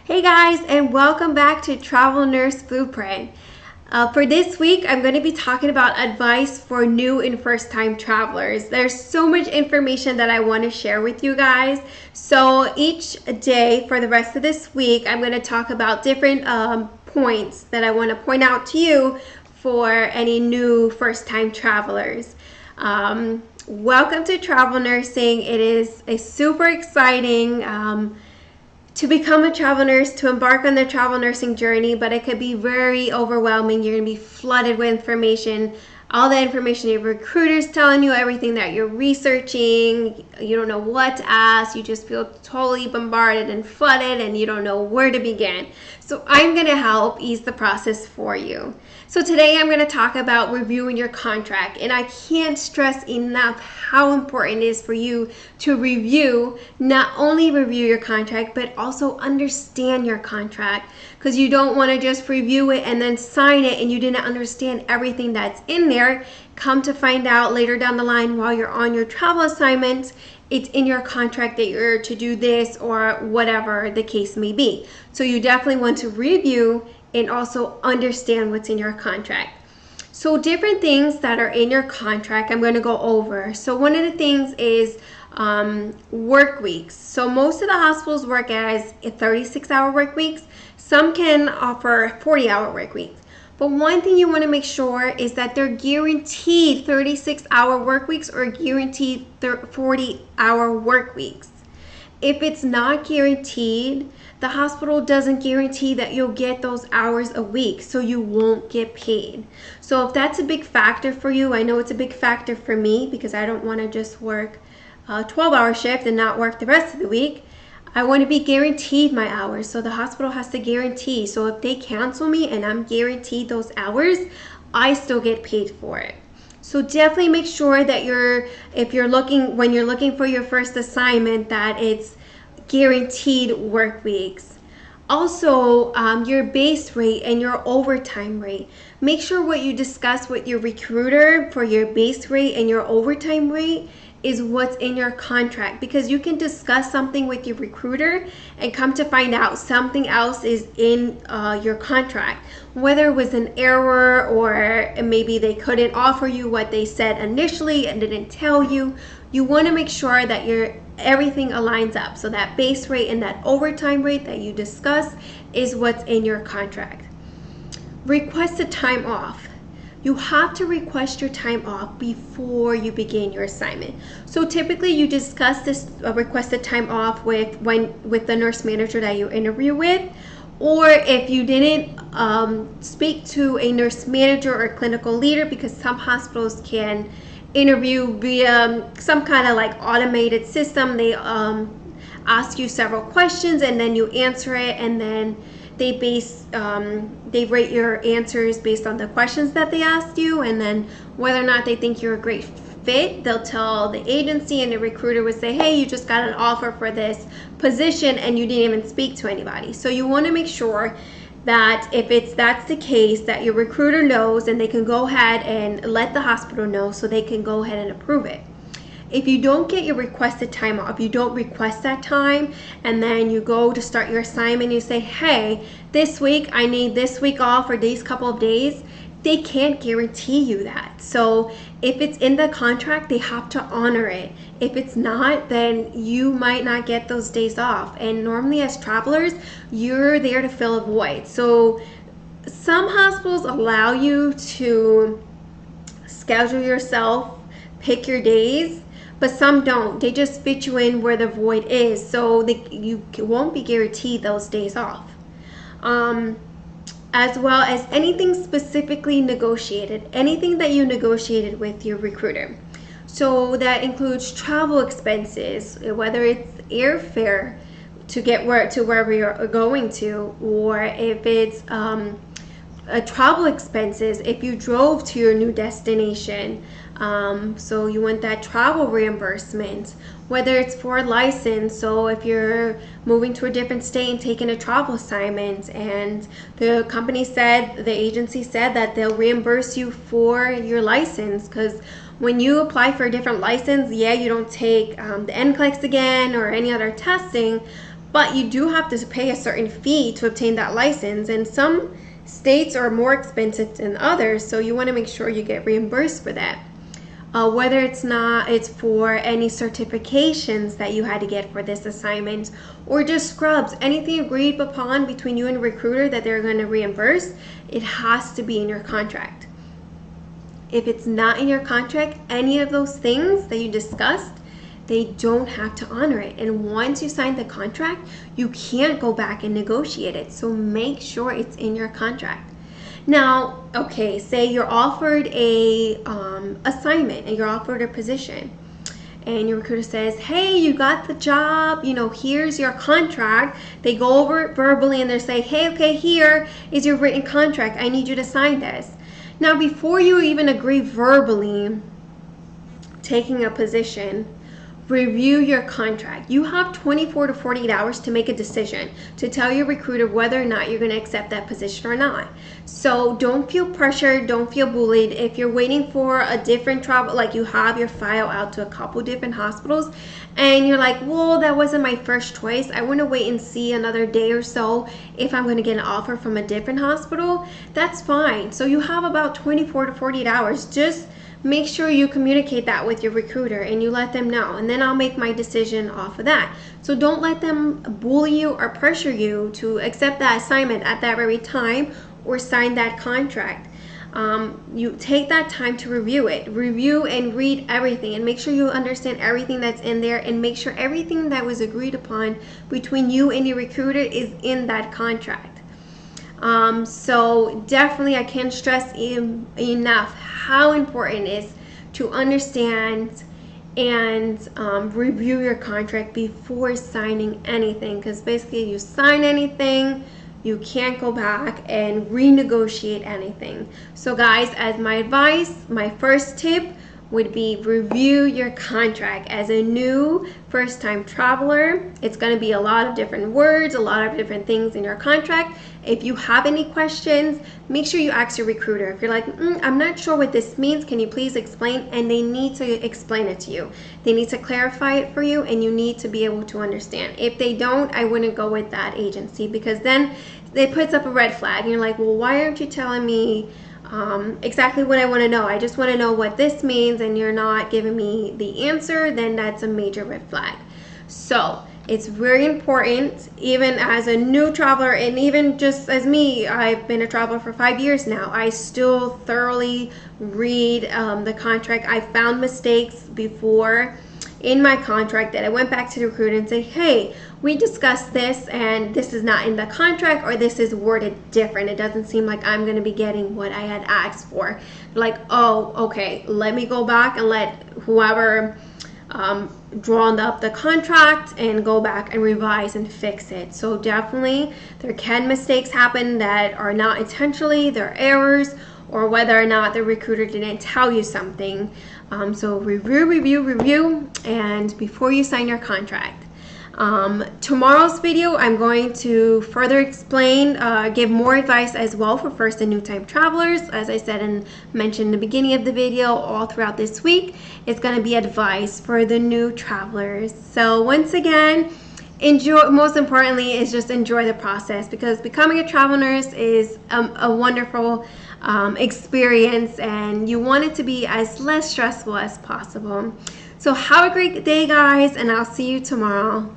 Hey guys, and welcome back to Travel Nurse Blueprint. For this week, I'm going to be talking about advice for new and first time travelers. There's so much information that I want to share with you guys. So each day for the rest of this week, I'm going to talk about different points that I want to point out to you for any new first time travelers. Welcome to Travel Nursing. It is a super exciting to become a travel nurse, to embark on the travel nursing journey, but it could be very overwhelming. You're going to be flooded with information, all the information your recruiter's telling you, everything that you're researching. You don't know what to ask. You just feel totally bombarded and flooded, and you don't know where to begin. So I'm going to help ease the process for you. So today I'm going to talk about reviewing your contract, and I can't stress enough how important it is for you to not only review your contract, but also understand your contract, because you don't want to just review it and then sign it and you didn't understand everything that's in there. Come to find out later down the line while you're on your travel assignment, it's in your contract that you're to do this or whatever the case may be. So you definitely want to review and also understand what's in your contract. So different things that are in your contract I'm going to go over. So one of the things is work weeks. So most of the hospitals work as 36-hour work weeks. Some can offer 40-hour work weeks. But one thing you want to make sure is that they're guaranteed 36-hour work weeks or guaranteed 40-hour work weeks. If it's not guaranteed, the hospital doesn't guarantee that you'll get those hours a week, so you won't get paid. So if that's a big factor for you, I know it's a big factor for me because I don't want to just work a 12-hour shift and not work the rest of the week. I want to be guaranteed my hours, so the hospital has to guarantee. So if they cancel me and I'm guaranteed those hours, I still get paid for it. So definitely make sure that when you're looking for your first assignment, that it's guaranteed work weeks. Also, your base rate and your overtime rate. Make sure what you discuss with your recruiter for your base rate and your overtime rate is what's in your contract, because you can discuss something with your recruiter and come to find out something else is in your contract, whether it was an error or maybe they couldn't offer you what they said initially and didn't tell you. You want to make sure that everything aligns up, so that base rate and that overtime rate that you discuss is what's in your contract. Requested time off. You have to request your time off before you begin your assignment. So typically you discuss this requested time off with the nurse manager that you interview with, or if you didn't speak to a nurse manager or clinical leader, because some hospitals can interview via some kind of like automated system. They ask you several questions and then you answer it, and then they rate your answers based on the questions that they asked you, and then whether or not they think you're a great fit, they'll tell the agency, and the recruiter would say, hey, you just got an offer for this position and you didn't even speak to anybody. So you want to make sure that if that's the case, that your recruiter knows and they can go ahead and let the hospital know so they can go ahead and approve it. If you don't get your requested time off, you don't request that time, and then you go to start your assignment and you say, hey, this week I need this week off or these couple of days, they can't guarantee you that. So if it's in the contract, they have to honor it. If it's not, then you might not get those days off. And normally as travelers, you're there to fill a void. So some hospitals allow you to schedule yourself, pick your days, but some don't. They just fit you in where the void is, so you won't be guaranteed those days off. As well as anything specifically negotiated, anything that you negotiated with your recruiter. So that includes travel expenses, whether it's airfare to get to wherever you're going to, or if it's travel expenses if you drove to your new destination. So you want that travel reimbursement, whether it's for a license. So if you're moving to a different state and taking a travel assignment, and the agency said that they'll reimburse you for your license, because when you apply for a different license, you don't take the NCLEX again or any other testing, but you do have to pay a certain fee to obtain that license, and some states are more expensive than others, so you want to make sure you get reimbursed for that. Whether it's for any certifications that you had to get for this assignment, or just scrubs, anything agreed upon between you and the recruiter that they're going to reimburse, it has to be in your contract. If it's not in your contract, any of those things that you discussed, they don't have to honor it. And once you sign the contract, you can't go back and negotiate it. So make sure it's in your contract. Now, okay, say you're offered a assignment and you're offered a position, and your recruiter says, hey, you got the job, you know, here's your contract. They go over it verbally and they say, hey, okay, here is your written contract. I need you to sign this. Now, before you even agree verbally taking a position, review your contract. You have 24 to 48 hours to make a decision, to tell your recruiter whether or not you're going to accept that position or not. So don't feel pressured, don't feel bullied. If you're waiting for a different travel, like you have your file out to a couple different hospitals and you're like, well, that wasn't my first choice, I want to wait and see another day or so if I'm going to get an offer from a different hospital, that's fine. So you have about 24 to 48 hours. Just make sure you communicate that with your recruiter and you let them know, and then I'll make my decision off of that. So don't let them bully you or pressure you to accept that assignment at that very time or sign that contract. You take that time to review it. Review and read everything and make sure you understand everything that's in there, and make sure everything that was agreed upon between you and your recruiter is in that contract. So definitely I can't stress enough how important it is to understand and review your contract before signing anything, because basically you sign anything, you can't go back and renegotiate anything. So guys, as my advice, my first tip would be review your contract. As a new first-time traveler, it's going to be a lot of different words, a lot of different things in your contract. If you have any questions, make sure you ask your recruiter. If you're like, I'm not sure what this means, can you please explain? And they need to explain it to you. They need to clarify it for you, and you need to be able to understand. If they don't, I wouldn't go with that agency, because then it puts up a red flag and you're like, well, why aren't you telling me exactly what I want to know? I just want to know what this means, and you're not giving me the answer. Then that's a major red flag. So it's very important, even as a new traveler, and even just as me, I've been a traveler for 5 years now, I still thoroughly read the contract. I found mistakes before in my contract that I went back to the recruiter and said, hey, we discussed this and this is not in the contract, or this is worded different. It doesn't seem like I'm going to be getting what I had asked for. Like, oh, okay, let me go back and let whoever drawn up the contract and go back and revise and fix it. So definitely there can mistakes happen that are not intentionally, they're errors, or whether or not the recruiter didn't tell you something. So review, and before you sign your contract. Tomorrow's video, I'm going to further explain, give more advice as well for first and new time travelers. As I said and mentioned in the beginning of the video, all throughout this week, it's going to be advice for the new travelers. So once again, enjoy. Most importantly is just enjoy the process, because becoming a travel nurse is a wonderful experience, and you want it to be as less stressful as possible. So have a great day, guys, and I'll see you tomorrow.